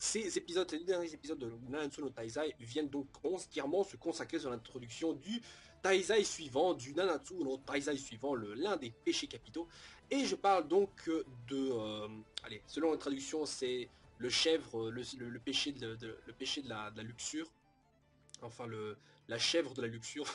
ces épisodes, ces deux derniers épisodes de Nanatsu no Taizai viennent donc entièrement se consacrer sur l'introduction du Taizai suivant, du Nanatsu no Taizai suivant, l'un des péchés capitaux. Et je parle donc allez, selon la traduction, c'est le chèvre, le péché le péché de la luxure. Enfin, la chèvre de la luxure,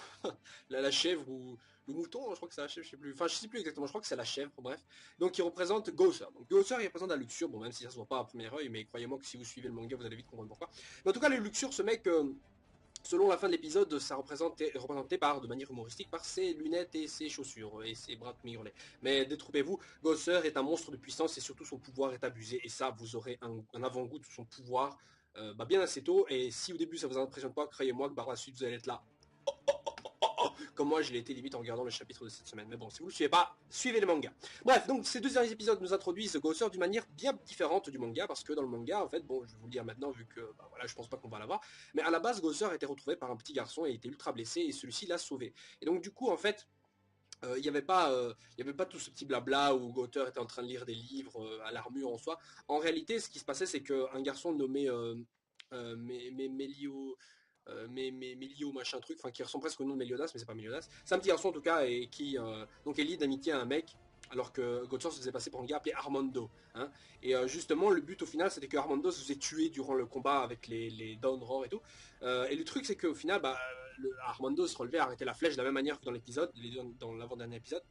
la chèvre ou le mouton, je crois que c'est la chèvre, je sais plus. Enfin, je sais plus exactement, je crois que c'est la chèvre, bref. Donc, il représente Gosser. Donc, Gosser, il représente la luxure, bon, même si ça se voit pas à premier œil, mais croyez-moi que si vous suivez le manga, vous allez vite comprendre pourquoi. Mais en tout cas, les luxures, ce mec, selon la fin de l'épisode, ça représenté par, de manière humoristique, par ses lunettes et ses chaussures, et ses bras mi-relais. Mais détrompez-vous, Gosser est un monstre de puissance et surtout son pouvoir est abusé, et ça, vous aurez un avant-goût de son pouvoir bien assez tôt, et si au début ça vous impressionne pas, croyez-moi que par la suite vous allez être là. Comme moi je l'ai été limite en regardant le chapitre de cette semaine. Mais bon, si vous le suivez pas, suivez le manga. Bref, donc ces deux derniers épisodes nous introduisent Gosser d'une manière bien différente du manga, parce que dans le manga, en fait, bon, je vais vous le dire maintenant vu que, voilà, je pense pas qu'on va l'avoir, mais à la base, Gosser a été retrouvé par un petit garçon et était ultra blessé, et celui-ci l'a sauvé. Et donc du coup, en fait, il n'y avait pas tout ce petit blabla où Gosser était en train de lire des livres à l'armure en soi. En réalité, ce qui se passait, c'est qu'un garçon nommé Melio, Melio machin truc, enfin qui ressemble presque au nom de Meliodas, mais c'est pas Meliodas. C'est un petit garçon en tout cas et qui donc est lié d'amitié à un mec. Alors que Gosser se faisait passer pour un gars appelé Armando. Hein. Et justement, le but au final, c'était que Armando se faisait tuer durant le combat avec les Dawn Roar et tout. Et le truc, c'est qu'au final, Armando se relevait, arrêtait la flèche de la même manière que dans l'épisode, dans l'avant-dernier épisode.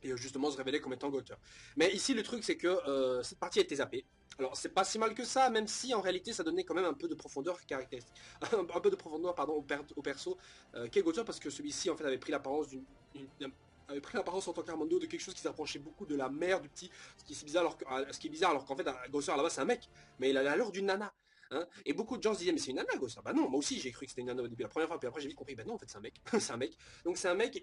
Et justement se révéler comme étant Gosser. Mais ici, le truc, c'est que cette partie a été zappée. Alors, c'est pas si mal que ça, même si en réalité, ça donnait quand même un peu de profondeur caractéristique. Un peu de profondeur, pardon, au perso qu'est Gosser, parce que celui-ci, en fait, avait pris l'apparence avait pris l'apparence en tant qu'Armando de quelque chose qui s'approchait beaucoup de la mère du petit, ce qui est bizarre alors qu'en fait, Gosser à la base c'est un mec, mais il a l'allure d'une nana. Hein, et beaucoup de gens se disaient mais c'est une nana Gosser. Bah non, moi aussi j'ai cru que c'était une nana au début la première fois, puis après j'ai vite compris bah non en fait c'est un mec, c'est un mec. Donc c'est un mec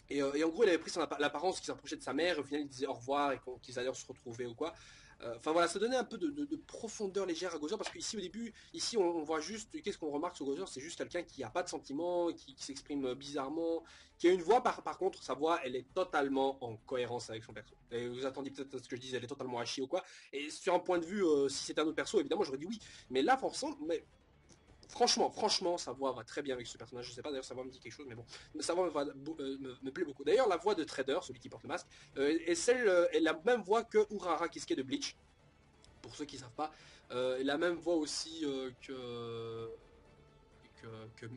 et en gros, il avait pris l'apparence qui s'approchait de sa mère, et au final, il disait au revoir, et qu'ils allaient se retrouver ou quoi. Enfin voilà, ça donnait un peu de profondeur légère à Gosser, parce qu'ici, au début, ici, on voit juste, qu'est-ce qu'on remarque sur Gosser, c'est juste quelqu'un qui a pas de sentiments, qui s'exprime bizarrement, qui a une voix, par contre, sa voix, elle est totalement en cohérence avec son perso. Et vous attendiez peut-être à ce que je dise, elle est totalement à chier ou quoi. Et sur un point de vue, si c'était un autre perso, évidemment, j'aurais dit oui. Mais là, forcément, franchement, sa voix va très bien avec ce personnage. Je sais pas d'ailleurs, sa voix me dit quelque chose, mais bon, sa voix me plaît beaucoup. D'ailleurs, la voix de Trader, celui qui porte le masque, est la même voix que Urara Kisuke de Bleach. Pour ceux qui savent pas, la même voix aussi que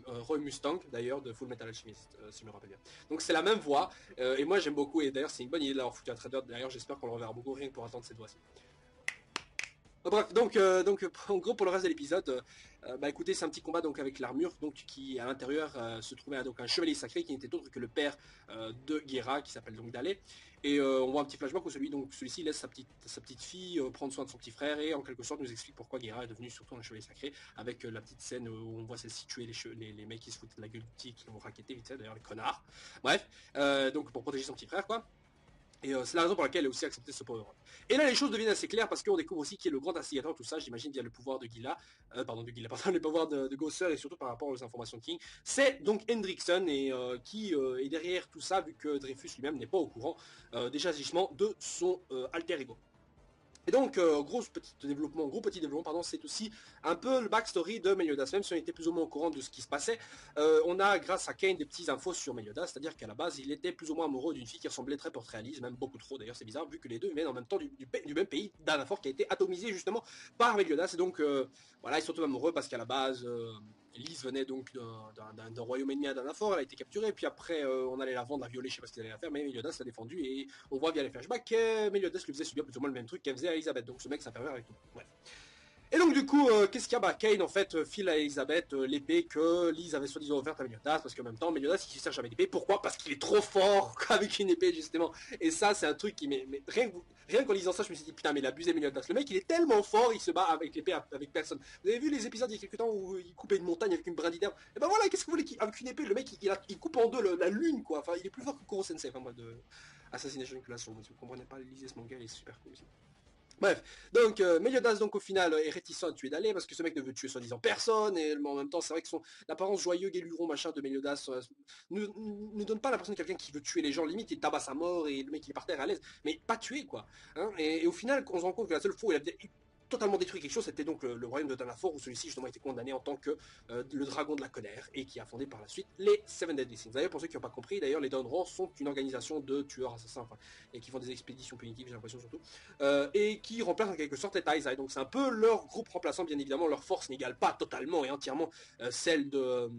Roy Mustang d'ailleurs de Full Metal Alchemist si je me rappelle bien. Donc c'est la même voix et moi j'aime beaucoup et d'ailleurs c'est une bonne idée de l'avoir foutu à Trader. D'ailleurs j'espère qu'on le reverra beaucoup rien que pour attendre cette voix-ci. Bref, donc en gros pour le reste de l'épisode, écoutez, c'est un petit combat donc avec l'armure, donc qui à l'intérieur se trouvait donc un chevalier sacré qui n'était autre que le père de Guerra, qui s'appelle donc Dale. Et on voit un petit flashback où celui-ci laisse sa petite fille prendre soin de son petit frère et en quelque sorte nous explique pourquoi Guerra est devenu surtout un chevalier sacré, avec la petite scène où on voit celle-ci tuer les mecs qui se foutent de la gueule du petit, qui l'ont raquetté vite fait d'ailleurs, les connards. Bref, donc pour protéger son petit frère quoi. Et c'est la raison pour laquelle elle a aussi accepté ce power-up. Et là, les choses deviennent assez claires parce qu'on découvre aussi qui est le grand instigateur de tout ça, j'imagine via le pouvoir de Gila, le pouvoir de Gosser et surtout par rapport aux informations de King. C'est donc Hendrickson et qui est derrière tout ça vu que Dreyfus lui-même n'est pas au courant des agissements de son alter ego. Et donc, gros petit développement, pardon, c'est aussi un peu le backstory de Meliodas. Même si on était plus ou moins au courant de ce qui se passait, on a, grâce à Kane, des petites infos sur Meliodas, c'est-à-dire qu'à la base, il était plus ou moins amoureux d'une fille qui ressemblait très portrait-réaliste, même beaucoup trop, d'ailleurs, c'est bizarre, vu que les deux viennent en même temps du même pays, d'Anafor, qui a été atomisé, justement, par Meliodas. Et donc, voilà, ils sont tous amoureux parce qu'à la base, Lise venait donc d'un royaume ennemi à Danafor, elle a été capturée, puis après, on allait la vendre, la violer, je sais pas ce qu'ils allaient la faire, mais Meliodas l'a défendu, et on voit via les flashbacks que Meliodas lui faisait subir plus ou moins le même truc qu'elle faisait à Elisabeth. Donc ce mec, c'est un pervers avec tout. Bref. Et donc du coup, qu'est-ce qu'il y a? Kane en fait file à Elisabeth l'épée que Lise avait soi-disant offerte à Meliodas, parce qu'en même temps, Meliodas il sert jamais d'épée. Pourquoi? Parce qu'il est trop fort avec une épée justement. Et ça, c'est un truc qui mais rien qu'en lisant ça, je me suis dit putain mais il a abusé Meliodas. Le mec il est tellement fort, il se bat avec l'épée avec personne. Vous avez vu les épisodes il y a quelques temps où il coupait une montagne avec une brindille d'herbe? Et ben voilà, qu'est-ce que vous voulez avec une épée, le mec il coupe en deux la lune quoi. Enfin il est plus fort que Kuro Sensei. Enfin moi de Assassination Classroom. Si vous comprenez pas, lisez ce manga, il est super cool aussi. Bref, donc Meliodas donc au final est réticent à tuer Dale parce que ce mec ne veut tuer soi-disant personne et en même temps c'est vrai que l'apparence joyeux guéluron machin de Meliodas ne donne pas l'impression de quelqu'un qui veut tuer les gens, limite il tabasse à mort et le mec il est par terre à l'aise, mais pas tuer quoi. Hein, et au final on se rend compte que la seule fois où il a totalement détruit quelque chose, c'était donc le royaume de Danafor, où celui-ci justement a été condamné en tant que le dragon de la colère, et qui a fondé par la suite les Seven Deadly Sins. D'ailleurs, pour ceux qui n'ont pas compris, d'ailleurs, les Dawn Roar sont une organisation de tueurs assassins, enfin, et qui font des expéditions punitives, j'ai l'impression surtout, et qui remplacent en quelque sorte les Taizai. Donc c'est un peu leur groupe remplaçant, bien évidemment, leur force n'égale pas totalement et entièrement celle de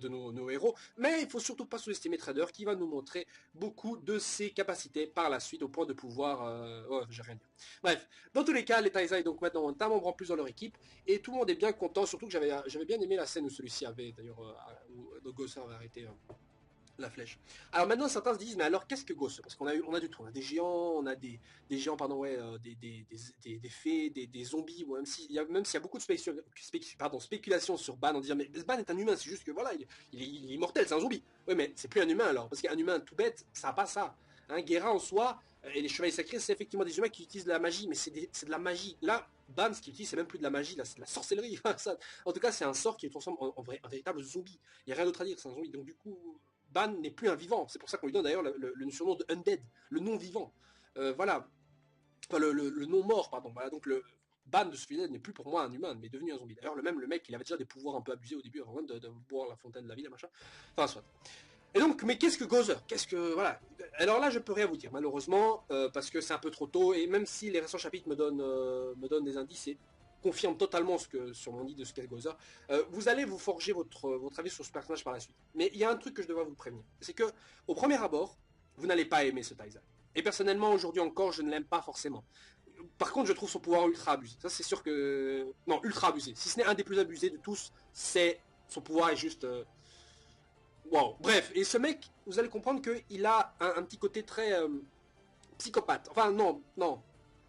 nos héros, mais il faut surtout pas sous-estimer Trader qui va nous montrer beaucoup de ses capacités par la suite au point de pouvoir... j'ai rien dit. Bref, dans tous les cas, les Taizai donc maintenant ont un membre en plus dans leur équipe et tout le monde est bien content, surtout que j'avais bien aimé la scène où celui-ci avait d'ailleurs, où Gosser avait arrêté la flèche. Alors maintenant certains se disent mais alors qu'est-ce que Ghost? Parce qu'on a du tout, on a des géants, on a des géants pardon ouais, des fées, des zombies, ou même s'il y a beaucoup de spéculation sur Ban en disant mais Ban est un humain, c'est juste que voilà il est immortel, c'est un zombie. Oui mais c'est plus un humain alors, parce qu'un humain tout bête ça n'a pas ça. Un Guerra en soi et les chevaliers sacrés c'est effectivement des humains qui utilisent de la magie, mais c'est de la magie. Là Ban ce qu'il utilise c'est même plus de la magie, là c'est de la sorcellerie. En tout cas c'est un sort qui le transforme en véritable zombie. Il n'y a rien d'autre à dire, c'est un zombie. Donc du coup Ban n'est plus un vivant, c'est pour ça qu'on lui donne d'ailleurs le surnom de Undead, le non-vivant. Voilà, enfin le non-mort, pardon. Voilà, donc le Ban de ce final n'est plus pour moi un humain, mais est devenu un zombie. D'ailleurs, le mec, il avait déjà des pouvoirs un peu abusés au début, avant même de boire la fontaine de la ville, machin. Enfin, soit. Et donc, mais qu'est-ce que Gozer? Qu'est-ce que... Voilà. Alors là, je peux rien vous dire, malheureusement, parce que c'est un peu trop tôt, et même si les récents chapitres me donnent des indices, et confirment totalement sur mon idée de ce qu'est Gozer, vous allez vous forger votre avis sur ce personnage par la suite. Mais il y a un truc que je devrais vous prévenir, c'est que, au premier abord, vous n'allez pas aimer ce Taizai. Et personnellement, aujourd'hui encore, je ne l'aime pas forcément. Par contre, je trouve son pouvoir ultra abusé. Ça, c'est sûr que... Non, ultra abusé. Si ce n'est un des plus abusés de tous, c'est... Son pouvoir est juste... Wow. Bref, et ce mec, vous allez comprendre qu'il a un petit côté très psychopathe. Enfin, non, non.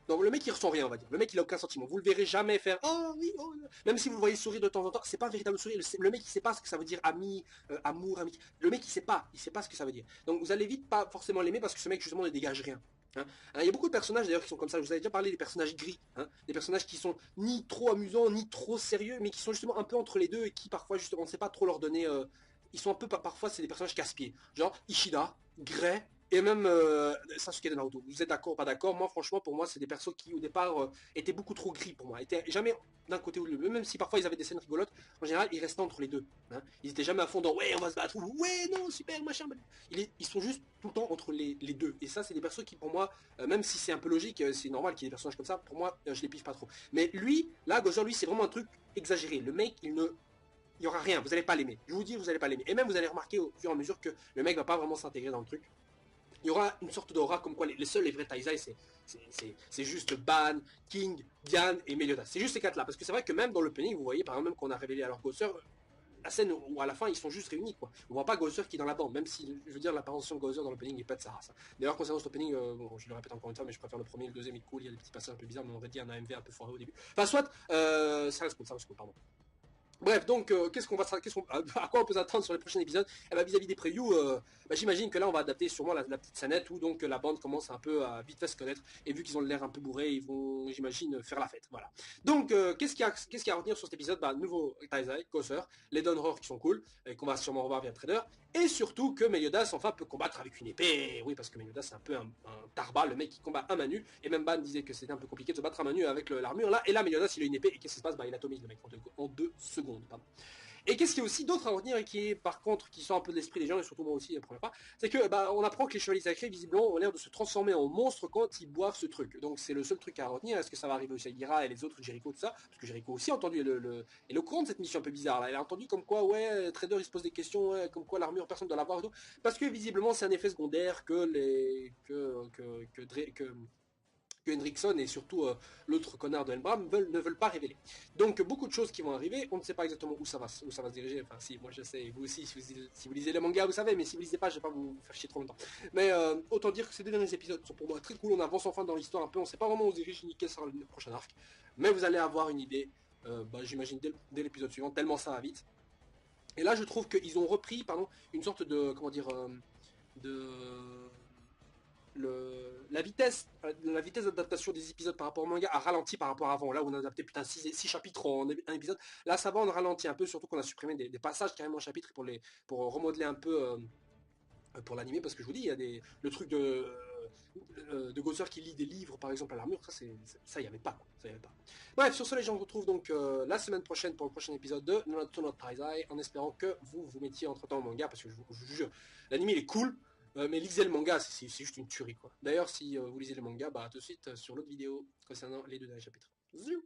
Donc le mec il ressent rien, on va dire. Le mec il a aucun sentiment. Vous le verrez jamais faire oh oui, oh. Même si vous le voyez sourire de temps en temps, c'est pas un véritable sourire. Le mec il sait pas ce que ça veut dire ami, amour, ami. Le mec il sait pas ce que ça veut dire. Donc vous allez vite pas forcément l'aimer parce que ce mec justement ne dégage rien. Hein. Il y a beaucoup de personnages d'ailleurs qui sont comme ça. Je vous avais déjà parlé des personnages gris, hein. Des personnages qui sont ni trop amusants ni trop sérieux, mais qui sont justement un peu entre les deux et qui parfois justement on ne sait pas trop leur donner. Ils sont un peu parfois c'est des personnages casse-pieds. Genre Ishida, Grey. Et même Sasuke de Naruto. Vous êtes d'accord ou pas d'accord? Moi, franchement, pour moi, c'est des persos qui, au départ, étaient beaucoup trop gris pour moi. Étaient jamais d'un côté ou de l'autre. Même si parfois ils avaient des scènes rigolotes, en général, ils restaient entre les deux. Hein. Ils étaient jamais à fond dans ouais, on va se battre, ou ouais, non, super, machin. Ils sont juste tout le temps entre les deux. Et ça, c'est des persos qui, pour moi, même si c'est un peu logique, c'est normal qu'il y ait des personnages comme ça, pour moi, je les piffe pas trop. Mais lui, là, Gozer, lui, c'est vraiment un truc exagéré. Le mec, il n'y aura rien, vous n'allez pas l'aimer. Je vous dis, vous n'allez pas l'aimer. Et même, vous allez remarquer au fur et à mesure que le mec va pas vraiment s'intégrer dans le truc. Il y aura une sorte d'aura comme quoi les vrais Taizai c'est juste Ban, King, Diane et Meliodas. C'est juste ces quatre là. Parce que c'est vrai que même dans l'opening, vous voyez par exemple même qu'on a révélé à leur Gozer, la scène où à la fin ils sont juste réunis quoi. On voit pas Gozer qui est dans la bande, même si je veux dire l'apparition de Gozer dans l'opening n'est pas de sa race. D'ailleurs concernant cet opening, bon, je le répète encore une fois, mais je préfère le premier et le deuxième, il est cool, il y a des petits passages un peu bizarres, mais on aurait dit un AMV un peu foiré au début. Enfin soit, ça reste cool, pardon. Bref, donc à quoi on peut s'attendre sur les prochains épisodes? Eh ben, vis-à-vis des previews, j'imagine que là on va adapter sûrement la petite scénette où donc la bande commence un peu à vite fait se connaître et vu qu'ils ont l'air un peu bourrés, ils vont, j'imagine, faire la fête. Voilà. Donc qu'est-ce qu'il y a à retenir sur cet épisode? Nouveau Taizai, Gozer, les Dawn Roar qui sont cool et qu'on va sûrement revoir via Trader et surtout que Meliodas enfin peut combattre avec une épée. Oui, parce que Meliodas c'est un peu un tarba, le mec qui combat à main nue et même Ban disait que c'était un peu compliqué de se battre à main nue avec l'armure là et là Meliodas il a une épée et qu'est-ce qui se passe? Il atomise le mec en 2 secondes. Pardon. Et qu'est-ce qu'il y a aussi d'autre à retenir et qui est par contre qui sort un peu de l'esprit des gens et surtout moi aussi la première fois, c'est que on apprend que les chevaliers sacrés visiblement ont l'air de se transformer en monstres quand ils boivent ce truc. Donc c'est le seul truc à retenir. Est-ce que ça va arriver aussi à Gira et les autres Jericho tout ça? Parce que Jericho aussi a entendu et le courant de cette mission un peu bizarre là. Elle a entendu comme quoi ouais Trader il se pose des questions ouais, comme quoi l'armure personne ne doit l'avoir et tout. Parce que visiblement c'est un effet secondaire que Hendrickson et surtout l'autre connard de Helbram ne veulent pas révéler. Donc beaucoup de choses qui vont arriver, on ne sait pas exactement où ça va se diriger, enfin si, moi je sais, vous aussi, si vous lisez les mangas vous savez, mais si vous lisez pas, je vais pas vous faire chier trop longtemps. Mais autant dire que ces deux derniers épisodes sont pour moi très cool, on avance enfin dans l'histoire un peu, on sait pas vraiment où se dirige ni quel sera le prochain arc, mais vous allez avoir une idée, j'imagine dès l'épisode suivant, tellement ça va vite. Et là je trouve qu'ils ont repris, une sorte de, comment dire, de la vitesse d'adaptation des épisodes par rapport au manga a ralenti par rapport à avant. Là où on a adapté putain 6 chapitres en un épisode, là ça va on ralentit un peu, surtout qu'on a supprimé des passages carrément en chapitres pour remodeler un peu pour l'animé, parce que je vous dis il y a le truc de de Gozer qui lit des livres par exemple à l'armure, ça y avait pas, quoi. Ça y avait pas. Bref, sur ce les gens, on se retrouve donc la semaine prochaine pour le prochain épisode de Nanatsu no Taizai, en espérant que vous mettiez entre temps au manga, parce que je vous jure, l'anime il est cool, mais lisez le manga, c'est juste une tuerie quoi. D'ailleurs si vous lisez le manga, bah à tout de suite sur l'autre vidéo concernant les deux derniers chapitres. Zou